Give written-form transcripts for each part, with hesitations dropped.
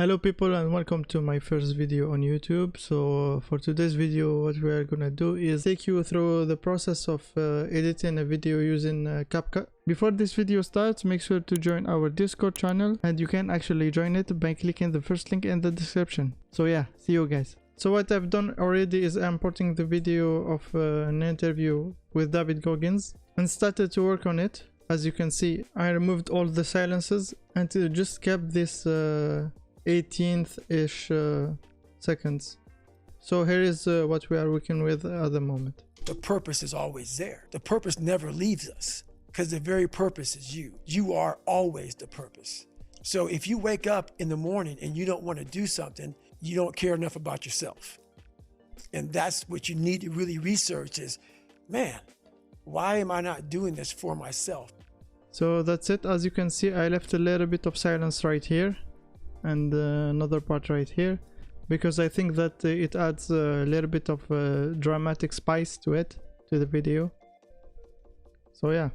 Hello people and welcome to my first video on YouTube. So for today's video what we are gonna do is take you through the process of editing a video using Capcut. Before this video starts, make sure to join our Discord channel, and you can actually join it by clicking the first link in the description. So yeah, see you guys. So what I've done already is importing the video of an interview with David Goggins and started to work on it. As you can see, I removed all the silences and just kept this 18th-ish seconds. So here is what we are working with at the moment. The purpose is always there. The purpose never leaves us because the very purpose is you. You are always the purpose. So if you wake up in the morning and you don't want to do something, you don't care enough about yourself. And that's what you need to really research is, man, why am I not doing this for myself? So that's it. As you can see, I left a little bit of silence right here and another part right here because I think that it adds a little bit of dramatic spice to it, to the video. So yeah.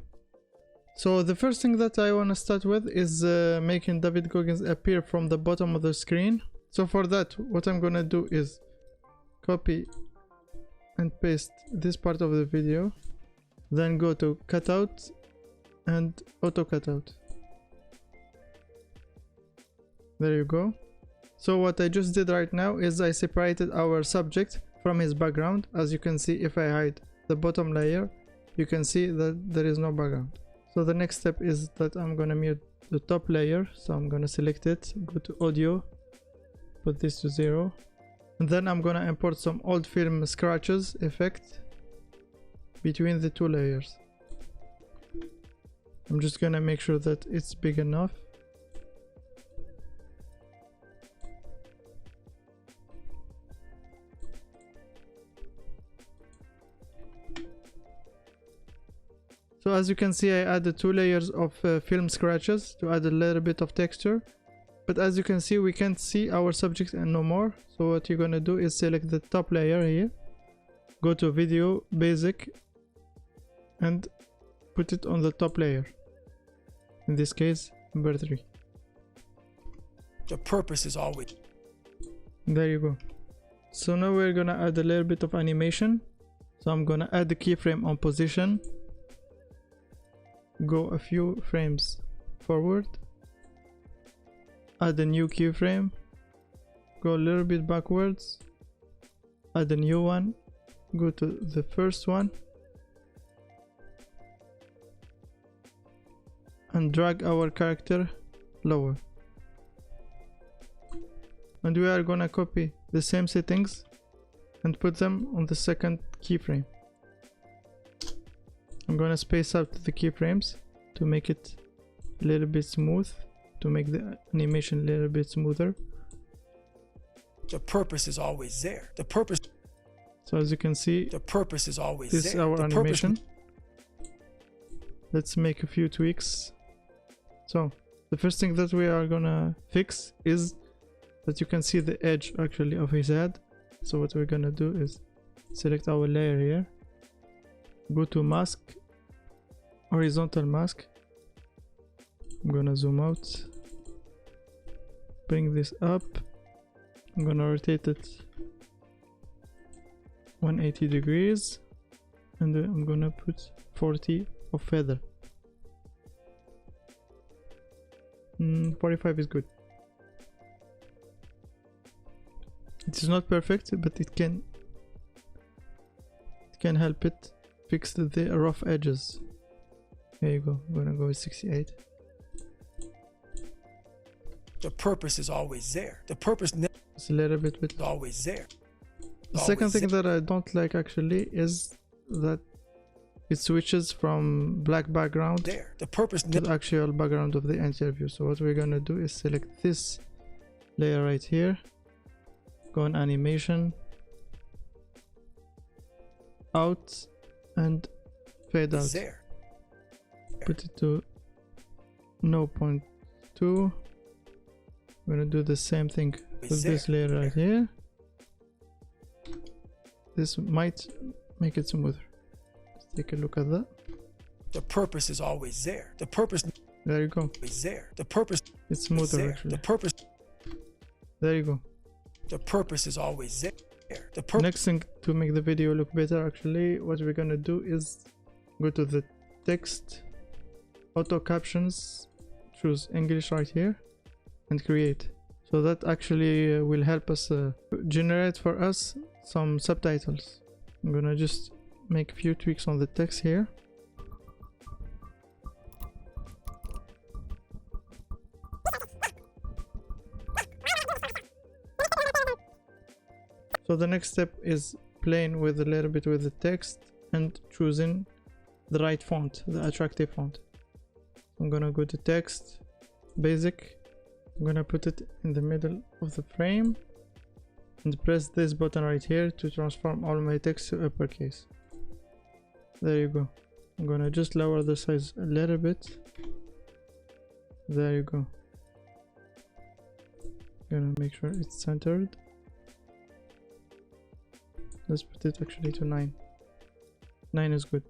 So the first thing that I want to start with is making David Goggins appear from the bottom of the screen. So for that, what I'm gonna do is copy and paste this part of the video, then go to cutout and auto cutout. There you go. So what I just did right now is I separated our subject from his background. As you can see, if I hide the bottom layer, you can see that there is no background. So the next step is that I'm gonna mute the top layer. So I'm gonna select it, go to audio, put this to 0, and then I'm gonna import some old film scratches effect between the two layers. I'm just gonna make sure that it's big enough. So as you can see, I added 2 layers of film scratches to add a little bit of texture. But as you can see, we can't see our subject and no more. So what you're gonna do is select the top layer here, go to video, basic, and put it on the top layer. In this case, number 3. The purpose is always. There you go. So now we're gonna add a little bit of animation. So I'm gonna add the keyframe on position. Go a few frames forward, add a new keyframe, go a little bit backwards, add a new one, go to the first one and drag our character lower. And we are gonna copy the same settings and put them on the second keyframe. I'm gonna space out the keyframes to make it a little bit smooth, to make the animation a little bit smoother. The purpose is always there. The purpose. So as you can see, the purpose is always this there. is our the animation. Let's make a few tweaks. So the first thing that we are gonna fix is that you can see the edge actually of his head. So what we're gonna do is select our layer here, go to mask, horizontal mask. I'm gonna zoom out, bring this up. I'm gonna rotate it 180 degrees, and then I'm gonna put 40 of feather. 45 is good. It is not perfect, but it can help it fix the rough edges. There you go. I'm gonna go with 68. The purpose is always there. The purpose it's a little bit is always there. The second thing that I don't like actually is that it switches from black background there. The purpose to the actual background of the interview. So what we're gonna do is select this layer right here, go on animation, out, and fade out. There. Put it to 0.2. I'm gonna do the same thing with this layer right here. This might make it smoother. Let's take a look at that. The purpose is always there. The purpose There you go. is there. The purpose It's smoother is there. actually. The purpose. There you go. The purpose is always there. Next thing to make the video look better, actually, what we're gonna do is go to the text, auto captions, choose English right here, and create. So that actually will help us generate for us some subtitles. I'm gonna just make a few tweaks on the text here. So the next step is playing with a little bit with the text and choosing the right font, the attractive font. I'm gonna go to text, basic. I'm gonna put it in the middle of the frame and press this button right here to transform all my text to uppercase. There you go. I'm gonna just lower the size a little bit. There you go. Gonna make sure it's centered. Let's put it actually to 9. 9 is good.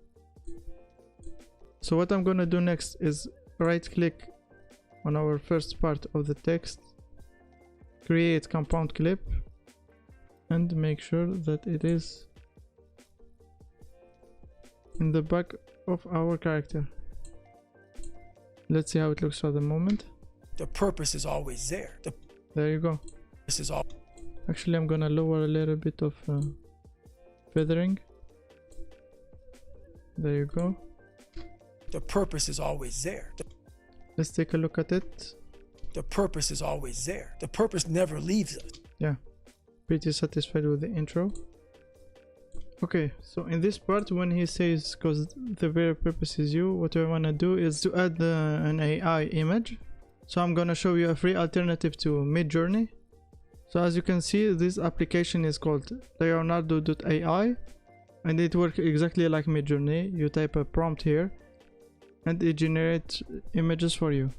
So what I'm gonna do next is right click on our first part of the text, create compound clip, and make sure that it is in the back of our character. Let's see how it looks for the moment. The purpose is always there. There you go. This is all. Actually, I'm gonna lower a little bit of feathering. There you go. The purpose is always there. Let's take a look at it. The purpose is always there. The purpose never leaves us. Yeah, pretty satisfied with the intro. Okay, so in this part when he says because the very purpose is you, what I want to do is to add an AI image. So I'm gonna show you a free alternative to Midjourney. So as you can see, this application is called Leonardo.ai and it works exactly like Midjourney. You type a prompt here and it generates images for you.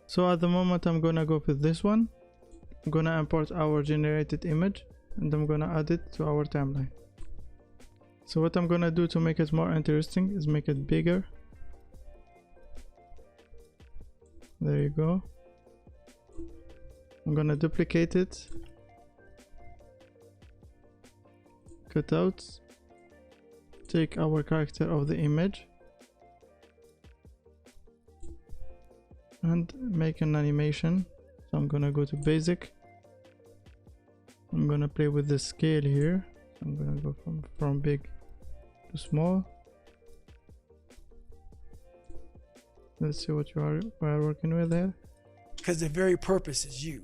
So at the moment I'm gonna go with this one. I'm gonna import our generated image and I'm gonna add it to our timeline. So what I'm gonna do to make it more interesting is make it bigger. There you go. I'm gonna duplicate it, cut out, take our character of the image and make an animation. So I'm gonna go to basic. I'm gonna play with the scale here. So I'm gonna go from big to small. Let's see what we are working with here. Because the very purpose is you.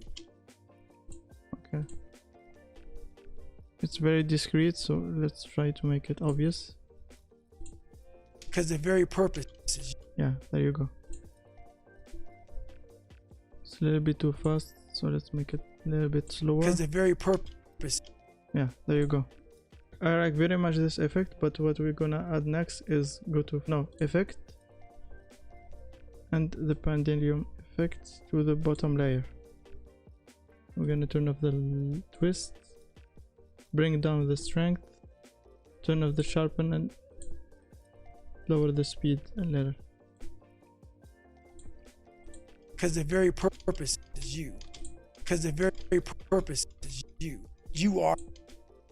Okay. It's very discreet, so let's try to make it obvious. Because the very purpose is you. Yeah, there you go. It's a little bit too fast, so let's make it a little bit slower. Because the very purpose. Yeah, there you go. I like very much this effect, but what we're gonna add next is go to effect and the pendulum effects to the bottom layer. We're gonna turn off the twist, bring down the strength, turn off the sharpen and lower the speed a little. Because the very purpose is you. Because the very purpose is you. You are.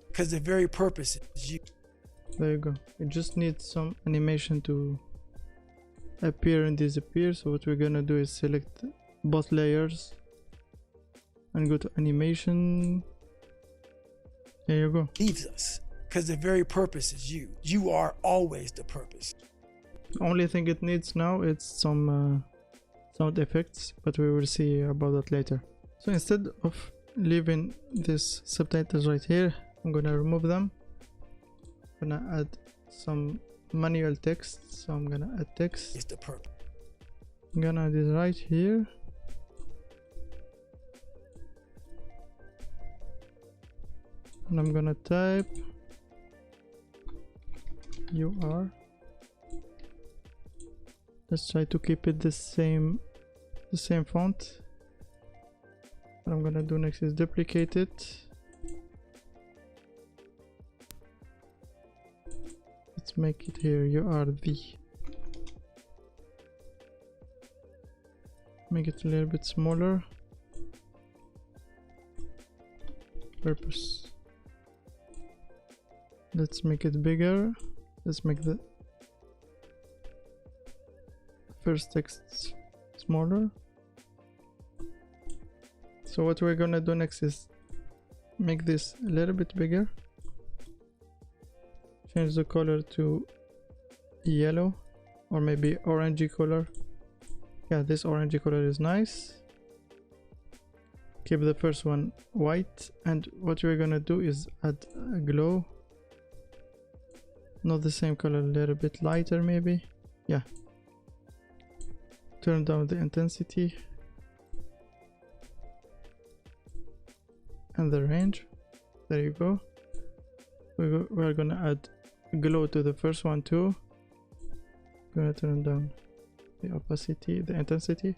Because the very purpose is you. There you go. It just needs some animation to appear and disappear. So what we're gonna do is select both layers and go to animation. There you go. Leaves us. Because the very purpose is you. You are always the purpose. The only thing it needs now is some sound effects, but we will see about that later. So instead of leaving these subtitles right here, I'm gonna remove them. I'm gonna add some manual text. So I'm gonna add text. It's the purpose. I'm gonna add it right here. And I'm gonna type you are. Let's try to keep it the same font. What I'm gonna do next is duplicate it. Let's make it here. You are the. Make it a little bit smaller. purpose. Let's make it bigger. Let's make the first text smaller. So what we're gonna do next is make this a little bit bigger. Change the color to yellow or maybe orangey color. Yeah, this orangey color is nice. Keep the first one white, and what we're gonna do is add a glow. Not the same color, a little bit lighter maybe. Yeah. Turn down the intensity and the range. There you go. We're gonna add glow to the first one too. Gonna turn down the opacity, the intensity.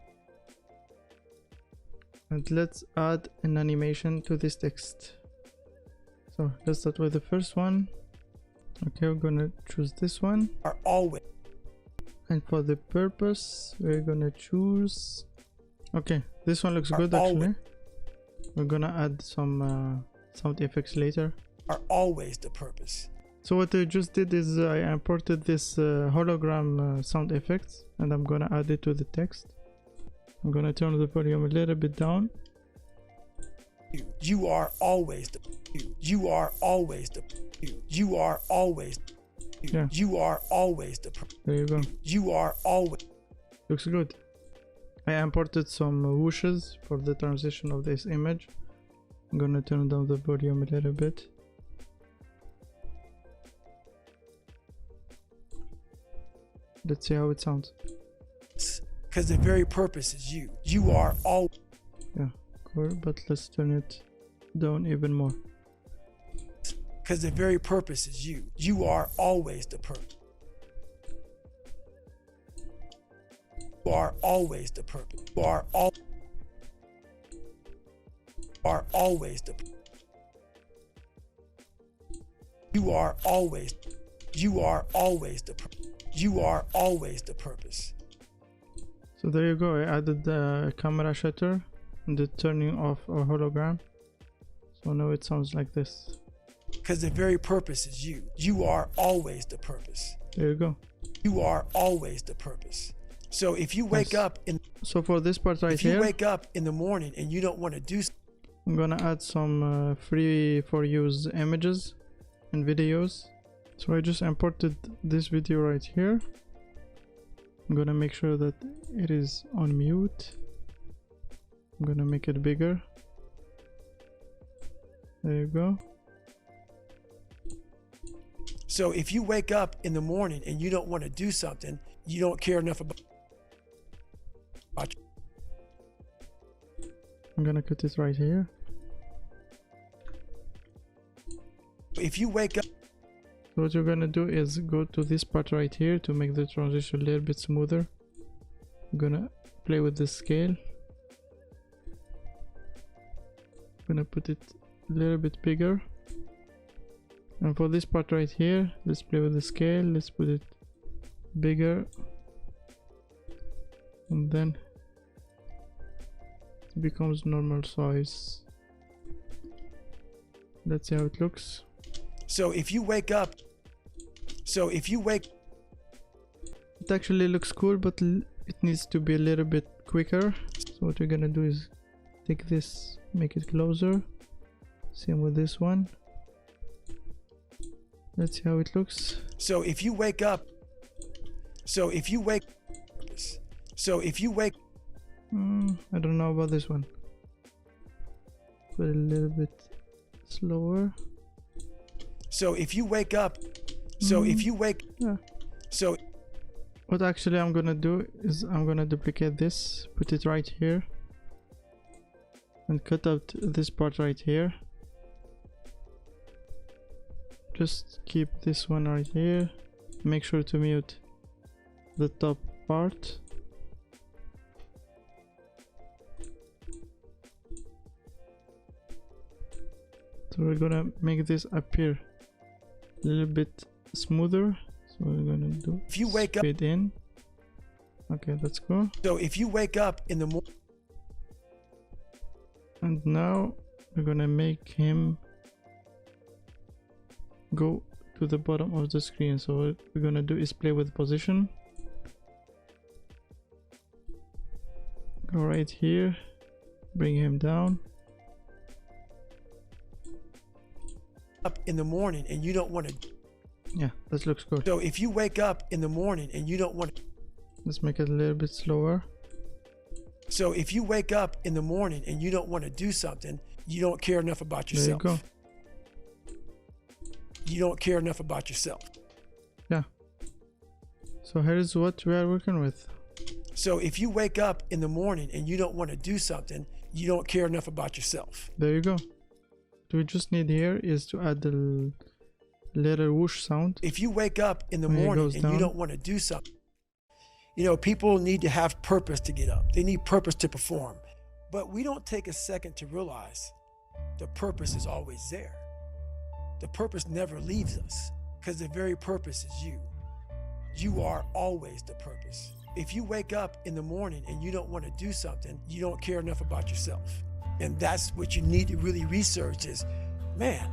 And let's add an animation to this text. So let's start with the first one. Okay, we're gonna choose this one. Are always. And for the purpose, we're gonna choose. Okay, this one looks good always. actually. We're gonna add some sound effects later. Are always the purpose. So what I just did is I imported this hologram sound effects, and I'm gonna add it to the text. I'm gonna turn the volume a little bit down. You are always the. You are always the. You are always. Yeah. You are always the. There you go. You are always. Looks good. I imported some whooshes for the transition of this image. I'm gonna turn down the volume a little bit. Let's see how it sounds. Because the very purpose is you. You are all. Yeah, cool. But let's turn it down even more. Because the very purpose is you. You are always the purpose. You are always the purpose. You are all. Are always the. You are always. You are always the. You are always the purpose. So there you go. I added the camera shutter and the turning off a hologram. So now it sounds like this. Because the very purpose is you. You are always the purpose. There you go. You are always the purpose. So if you wake up in. So for this part right if you here, wake up in the morning and you don't want to do. I'm gonna add some free for use images and videos. So I just imported this video right here. I'm gonna make sure that it is on mute. I'm gonna make it bigger. There you go. So if you wake up in the morning and you don't want to do something, you don't care enough about. I'm gonna cut it right here. If you wake up. So what you're gonna do is go to this part right here to make the transition a little bit smoother. I'm gonna play with the scale. I'm gonna put it a little bit bigger. And for this part right here, let's play with the scale. Let's put it bigger. And then it becomes normal size. Let's see how it looks. So if you wake up. So if you wake. It actually looks cool, but it needs to be a little bit quicker. So what we're gonna do is take this, make it closer. Same with this one. Let's see how it looks. So if you wake up. So if you wake. So if you wake. I don't know about this one. Put it a little bit slower. So if you wake up. So if you wake. Yeah. So. What actually I'm gonna do is I'm gonna duplicate this, put it right here, and cut out this part right here. Just keep this one right here. Make sure to mute the top part. So we're gonna make this appear a little bit smoother. So we're gonna do if you wake fade in. Okay, that's cool. So if you wake up in the morning. And now we're gonna make him go to the bottom of the screen. So what we're gonna do is play with position. Go right here, bring him down. Up in the morning and you don't want to. Yeah, that looks good. So if you wake up in the morning and you don't want to. Let's make it a little bit slower. So if you wake up in the morning and you don't want to do something, you don't care enough about yourself. There you go. You don't care enough about yourself. Yeah. So here's what we are working with. So if you wake up in the morning and you don't want to do something, you don't care enough about yourself. There you go. What we just need here is to add the little whoosh sound. If you wake up in the morning and you don't want to do something, you know, people need to have purpose to get up. They need purpose to perform. But we don't take a second to realize the purpose is always there. The purpose never leaves us because the very purpose is you. You are always the purpose. If you wake up in the morning and you don't want to do something, you don't care enough about yourself. And that's what you need to really research is, man,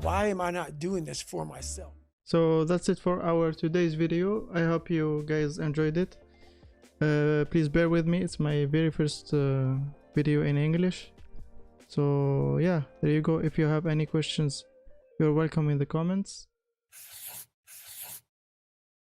why am I not doing this for myself? So that's it for our today's video. I hope you guys enjoyed it. Please bear with me. It's my very first video in English. So yeah, there you go. If you have any questions, you're welcome in the comments.